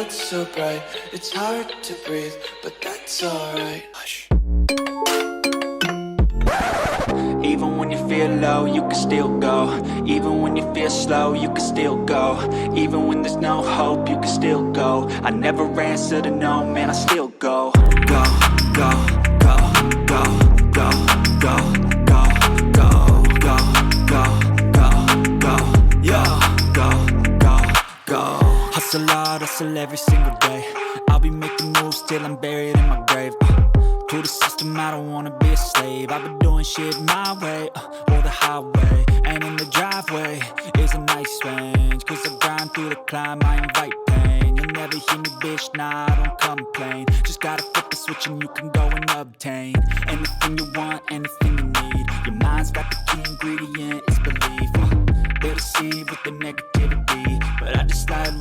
lights so bright, it's hard to breathe, but that's alright. Hush. Even when you feel low, you can still go. Even when you feel slow, you can still go. Even when there's no hope, you can still go. I never answer to no, man, I still go. Go, go, go, go, go, go, go, go, go, go, go, go, yo, go, go, go. Hustle hard, hustle every single day. I'll be making moves till I'm buried in my grave. To the system, I don't wanna be a slave. I've been doing shit my way, or the highway. And in the driveway is a nice range. Cause I grind through the climb, I invite pain. You'll never hear me, bitch, nah, I don't complain. Just gotta flip the switch and you can go and obtain anything you want, anything you need. Your mind's got the key ingredient, it's belief. They deceive with the negativity, but I just slide